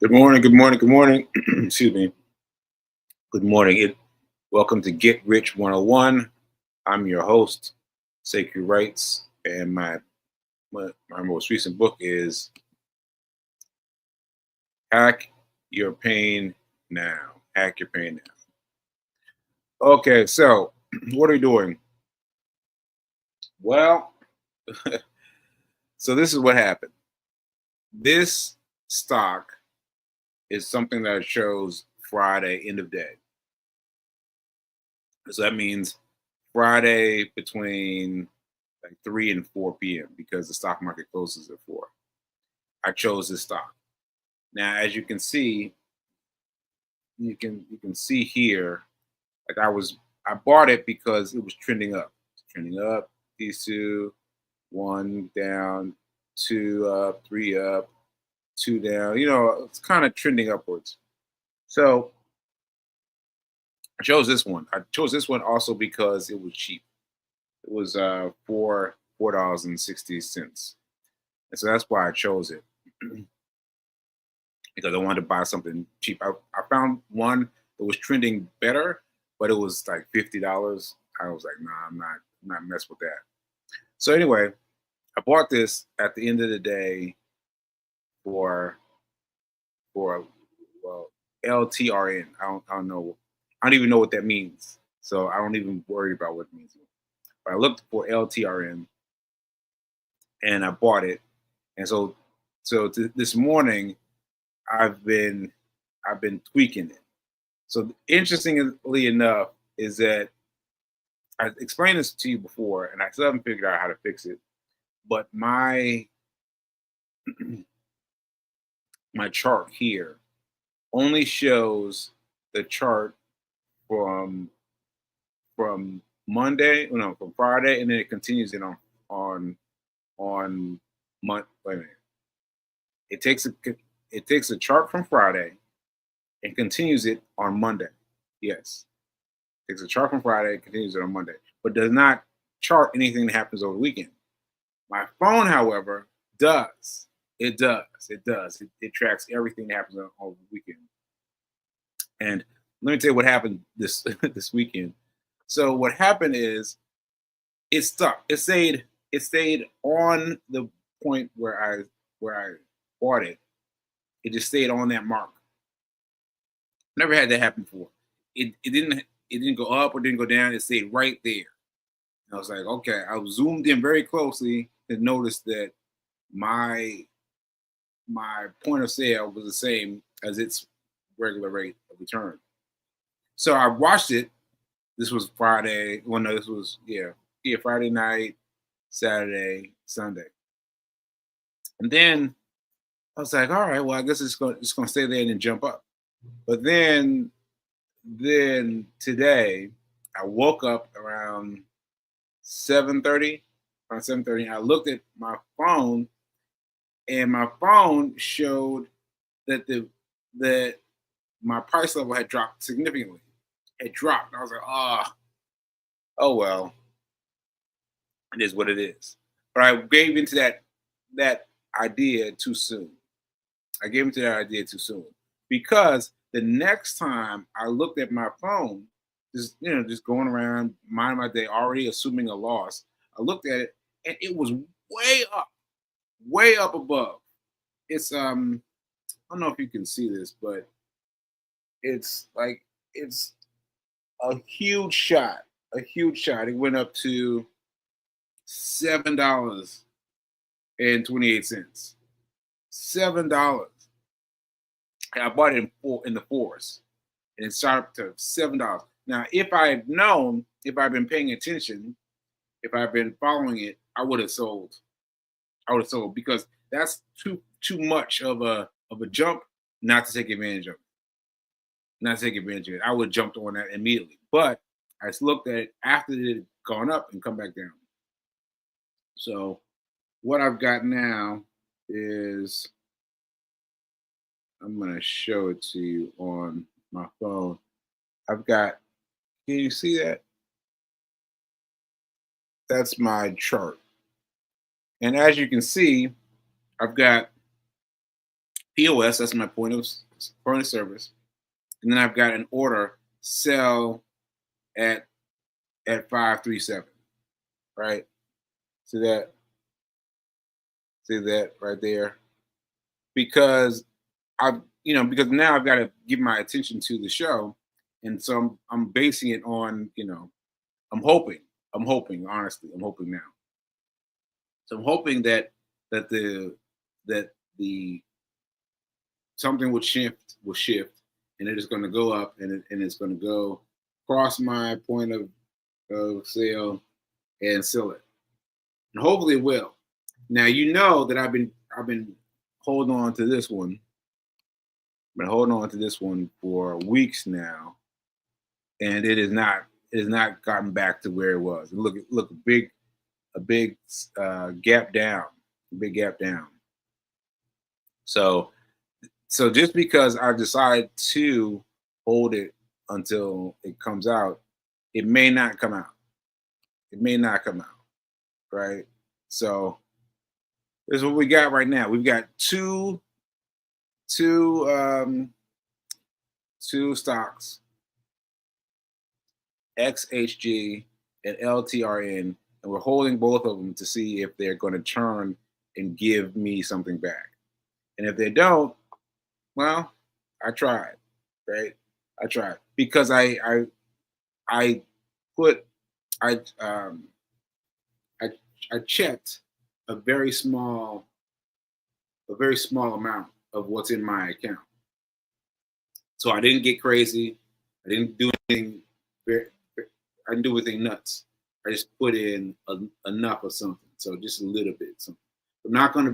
Good morning, good morning, good morning. Excuse me. Good morning. Welcome to Get Rich 101. I'm your host, Sacred Rights, and my most recent book is Hack Your Pain Now. Hack Your Pain Now. Okay, so what are we doing? Well, so this is what happened. This stock is something that shows Friday end of day. So that means Friday between like 3 and 4 p.m. because the stock market closes at 4. I chose this stock. Now, as you can see, you can see here, like I bought it because it was trending up. Trending up, these two, one down, two up, three up, two down. It's kind of trending upwards. So I chose this one. I chose this one also because it was cheap. It was $4.60. And so that's why I chose it. Because I wanted to buy something cheap. I found one that was trending better, but it was like $50. I was like, nah, I'm not mess with that. So anyway, I bought this at the end of the day for well LTRN. I don't know. I don't even know what that means. So I don't even worry about what it means. But I looked for LTRN and I bought it. And this morning I've been tweaking it. So interestingly enough, is that I explained this to you before, and I still haven't figured out how to fix it. But my chart here only shows the chart from Monday, no, from Friday, and then it continues it on on month. Wait a minute. It takes a chart from Friday and continues it on Monday. Yes, takes a chart from Friday and continues it on Monday, but does not chart anything that happens over the weekend. My phone, however, does. It does. It does. It tracks everything that happens over the weekend. And let me tell you what happened this this weekend. So what happened is it stuck. It stayed on the point where I bought it. It just stayed on that mark. Never had that happen before. It didn't go up or didn't go down. It stayed right there. And I was like, okay. I zoomed in very closely and noticed that my my point of sale was the same as its regular rate of return. So I watched it. This was Friday. Well, no, this was Friday night, Saturday, Sunday, and then I was like, all right, well, I guess it's gonna stay there and then jump up. But then today, I woke up around 7:30. Around 7:30, I looked at my phone, and my phone showed that that my price level had dropped significantly. It dropped. I was like, oh well, it is what it is. But I gave into that idea too soon. I gave into that idea too soon because the next time I looked at my phone, just going around minding my day, already assuming a loss, I looked at it and it was way up above. It's I don't know if you can see this, but it's a huge shot. A huge shot. It went up to $7.28. $7. And I bought it in the fours, and it shot up to $7. Now, if I had known, if I'd been paying attention, if I'd been following it, I would have sold. I would have sold because that's too much of a jump not to take advantage of it. Not to take advantage of it. I would have jumped on that immediately. But I just looked at it after it had gone up and come back down. So what I've got now is I'm going to show it to you on my phone. I've got, can you see that? That's my chart. And as you can see, I've got POS. That's my point of service, and then I've got an order sell at 537. Right. See that? See that right there? Because because now I've got to give my attention to the show, and so I'm basing it on I'm hoping honestly I'm hoping now. So I'm hoping that the that the something will shift, and it is going to go up, and it's going to go across my point of sale and sell it, and hopefully it will. Now that I've been holding on to this one. Been holding on to this one for weeks now, and it has not gotten back to where it was. Look, a big gap down, a big gap down. So just because I decide to hold it until it comes out, it may not come out. It may not come out, right? So this is what we got right now. We've got two stocks, XHG and LTRN, and we're holding both of them to see if they're going to turn and give me something back. And if they don't, well, I tried, right? I tried because I put I I I checked a very small amount of what's in my account. So I didn't get crazy. I didn't do anything. I didn't do anything nuts. I just put in enough of something. So just a little bit. Something. I'm not gonna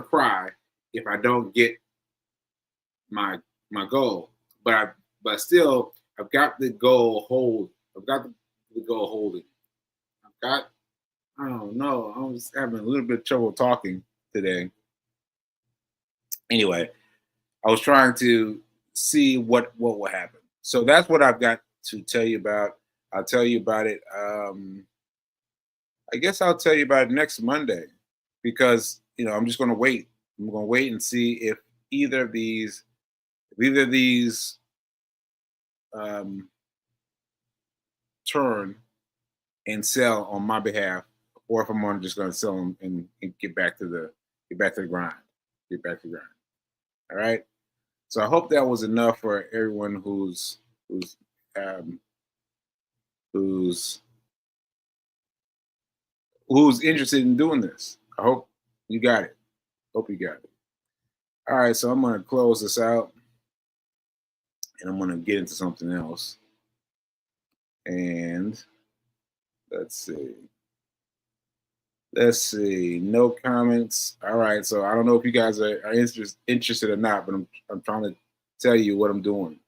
cry if I don't get my goal. But still, I've got the goal hold. I've got the goal holding. I've got. I don't know. I was having a little bit of trouble talking today. Anyway, I was trying to see what will happen. So that's what I've got to tell you about. I'll tell you about it. I guess I'll tell you about it next Monday because I'm just going to wait. I'm going to wait and see if either of these turn and sell on my behalf, or if I'm just going to sell them and get back to the grind. Get back to the grind. All right. So I hope that was enough for everyone who's interested in doing this. I hope you got it. Hope you got it. All right, so I'm gonna close this out, and I'm gonna get into something else. And let's see. No comments. All right, so I don't know if you guys are interested or not, but I'm trying to tell you what I'm doing.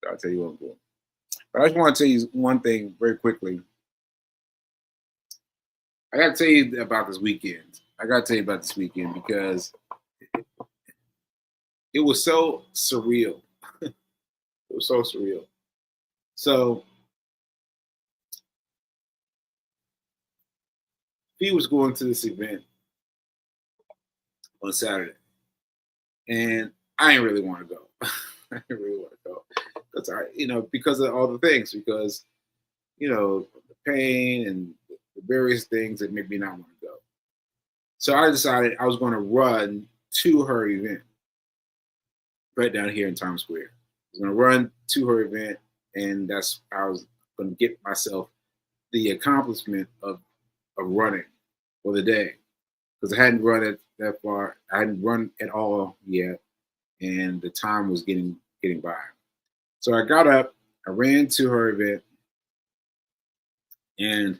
I'll tell you what I'm doing. But I just want to tell you one thing very quickly. I got to tell you about this weekend. Because it was so surreal. It was so surreal. So he was going to this event on Saturday, and I didn't really want to go. I didn't really want to go because of all the things, because the pain and the various things that made me not want to go. So I decided I was going to run to her event right down here in Times Square. I was going to run to her event, and that's how I was going to get myself the accomplishment of running for the day, because I hadn't run it that far. I hadn't run at all yet, and the time was getting by. So I got up, I ran to her event, and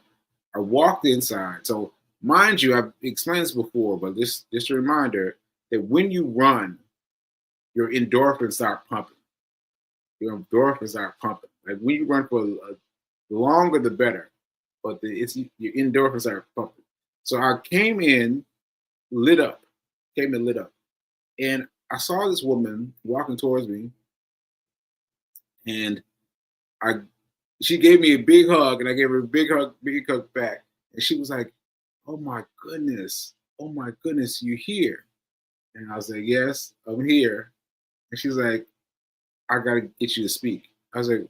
I walked inside. So mind you, I've explained this before, but just a reminder that when you run, your endorphins start pumping. Your endorphins start pumping. Like when you run for the longer, the better. But your endorphins are pumping. So I came in lit up. And I saw this woman walking towards me, and she gave me a big hug, and I gave her a big hug back. And she was like, "Oh my goodness, you're here." And I was like, yes, I'm here. And she's like, I gotta get you to speak. I was like,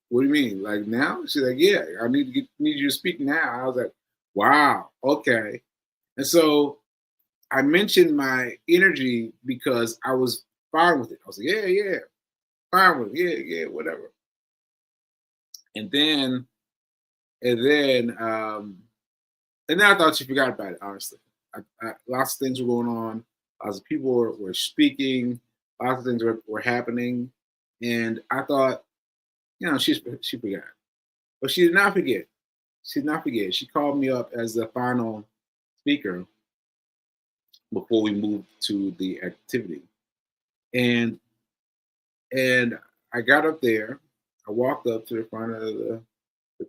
what do you mean? Like now? She's like, yeah, I need you to speak now. I was like, wow, okay. And so I mentioned my energy because I was fine with it. I was like, yeah, yeah, fine with it. Yeah, yeah, whatever. And then and then and then I thought she forgot about it, honestly. Lots of things were going on. Lots of people were speaking. Lots of things were happening. And I thought, she forgot. But she did not forget. She did not forget. She called me up as the final speaker before we moved to the activity. And and I got up there. I walked up to the front of the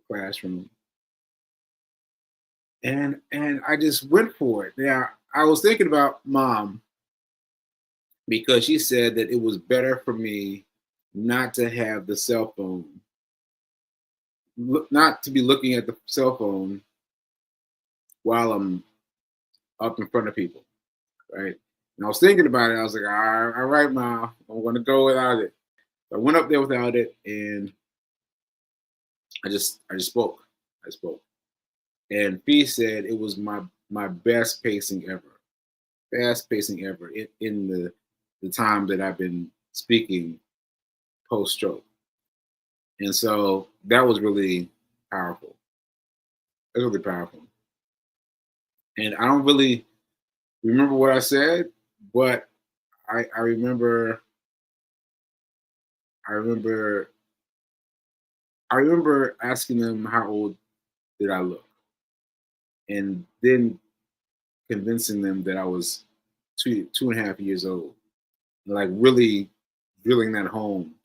classroom and I just went for it. Now I was thinking about mom because she said that it was better for me not to have the cell phone, not to be looking at the cell phone while I'm up in front of people, right? And I was thinking about it. I was like, all right, mom, I'm going to go without it. So I went up there without it, and I just spoke. I spoke, and Fee said it was my best pacing ever, fast pacing ever in the time that I've been speaking post stroke. And so that was really powerful. It was really powerful. And I don't really remember what I said, but I remember I remember I remember asking them how old did I look, and then convincing them that I was 2.5 years old, like really drilling that home.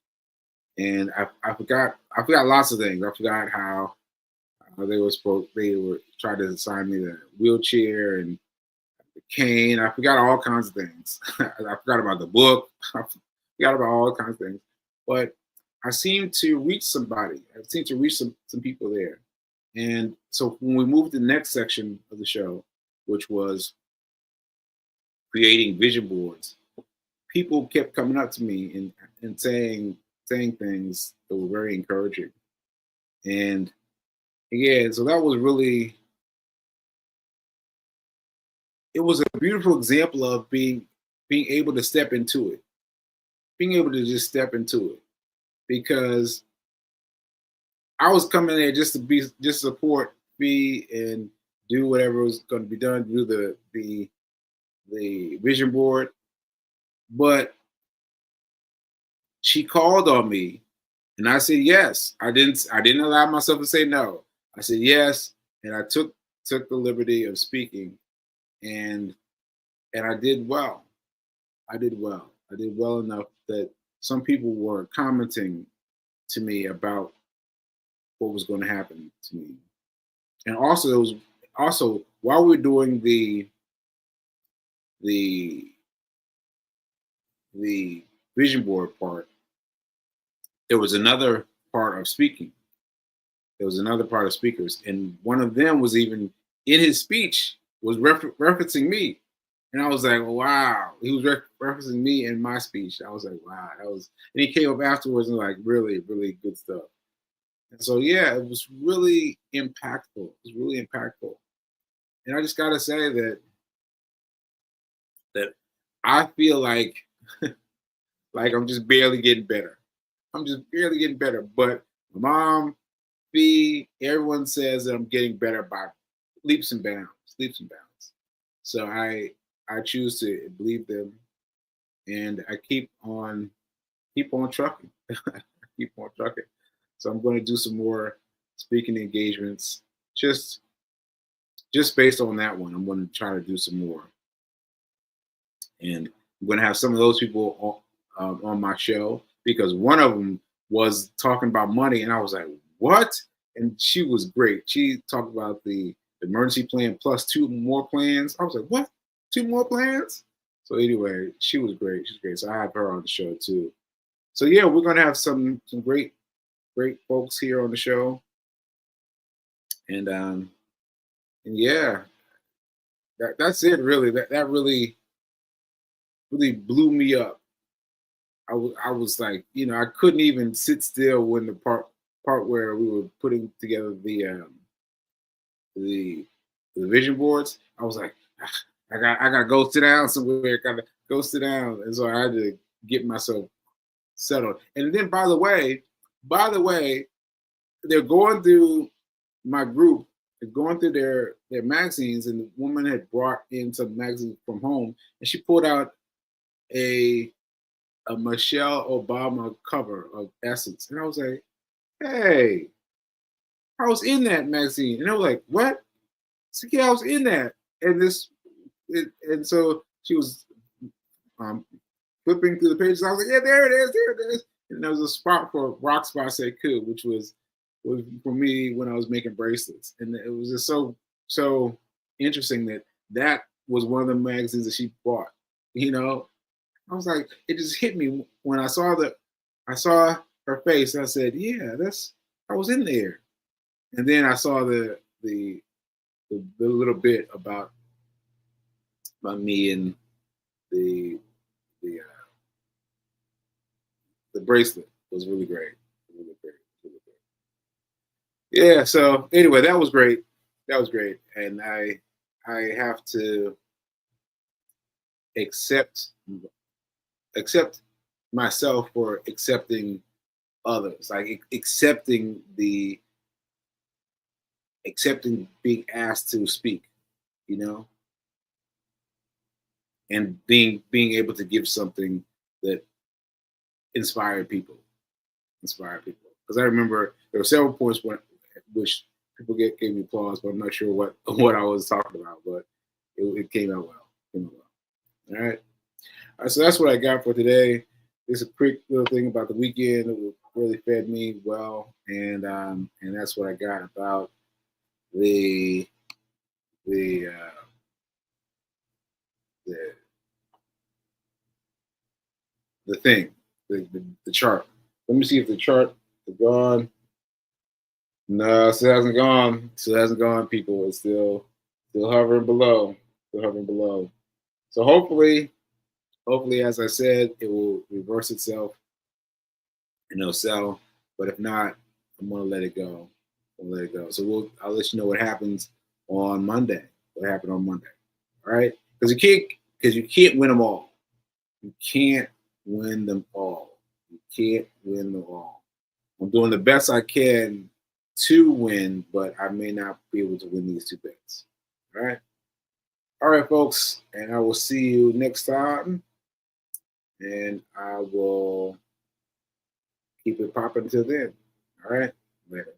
And I forgot lots of things. I forgot how they were trying to assign me the wheelchair and the cane. I forgot all kinds of things. I forgot about the book. I forgot about all kinds of things. But I seemed to reach somebody. I seemed to reach some people there. And so when we moved to the next section of the show, which was creating vision boards, people kept coming up to me and saying things that were very encouraging. And yeah, so that was really, it was a beautiful example of being able to step into it, being able to just step into it, because I was coming there just support me and do whatever was going to be done, do the vision board. But she called on me, and I said yes. I didn't allow myself to say no. I said yes, and I took the liberty of speaking, and I did well. I did well. I did well enough that some people were commenting to me about what was going to happen to me. And also, it was also while we were doing the the vision board part, there was another part of speaking. There was another part of speakers, and one of them was even in his speech was referencing me, and I was like, wow, he was referencing me in my speech. I was like, wow, that was, and he came up afterwards and like really, really good stuff. And so yeah, it was really impactful. It was really impactful, and I just gotta say that I feel like I'm just barely getting better. I'm just barely getting better. But my mom, B, everyone says that I'm getting better by leaps and bounds, leaps and bounds. So I choose to believe them, and I keep on trucking. Keep on trucking. So I'm going to do some more speaking engagements, just just based on that one. I'm going to try to do some more, and I'm going to have some of those people on my show, because one of them was talking about money, and I was like, "What?" And she was great. She talked about the emergency plan plus two more plans. I was like, "What? Two more plans?" So anyway, she was great. She's great. So I have her on the show too. So yeah, we're gonna have some great folks here on the show, and and yeah, that's it really. That really really blew me up. I was like, I couldn't even sit still when the part where we were putting together the the vision boards. I was like, "Ah, I got to go sit down somewhere. Got to go sit down." And so I had to get myself settled. And then, by the way, they're going through my group. They're going through their magazines, and the woman had brought in some magazines from home, and she pulled out a a Michelle Obama cover of Essence, and I was like, "Hey, I was in that magazine," and I was like, "What?" So yeah, I was in that, and and so she was um, flipping through the pages. I was like, "Yeah, there it is, there it is." And there was a spot for Rock Spot Sekou, which was for me when I was making bracelets, and it was just so interesting that was one of the magazines that she bought. You know, I was like, it just hit me when I saw her face. And I said, "Yeah, I was in there." And then I saw the little bit about me and the the the bracelet was really great. Really great. Really great. Yeah. So anyway, that was great. That was great, and I have to accept accept myself for accepting others, like accepting being asked to speak, you know, and being able to give something that inspired people, inspired people. Because I remember there were several points which people gave me applause, but I'm not sure what what I was talking about, but it came out well. Came out well. All right. All right, so that's what I got for today. It's a quick little thing about the weekend that really fed me well, and that's what I got about the the the the thing, the chart. Let me see if the chart is gone. No, it still hasn't gone. Still hasn't gone, people. It's still hovering below. Still hovering below. So hopefully, as I said, it will reverse itself and it'll sell. But if not, I'm gonna let it go. I'll let it go. So I'll let you know what happens on Monday. What happened on Monday? All right? Because you can't win them all. You can't win them all. You can't win them all. I'm doing the best I can to win, but I may not be able to win these two bets. All right. All right, folks. And I will see you next time. And I will keep it popping until then. All right. Later.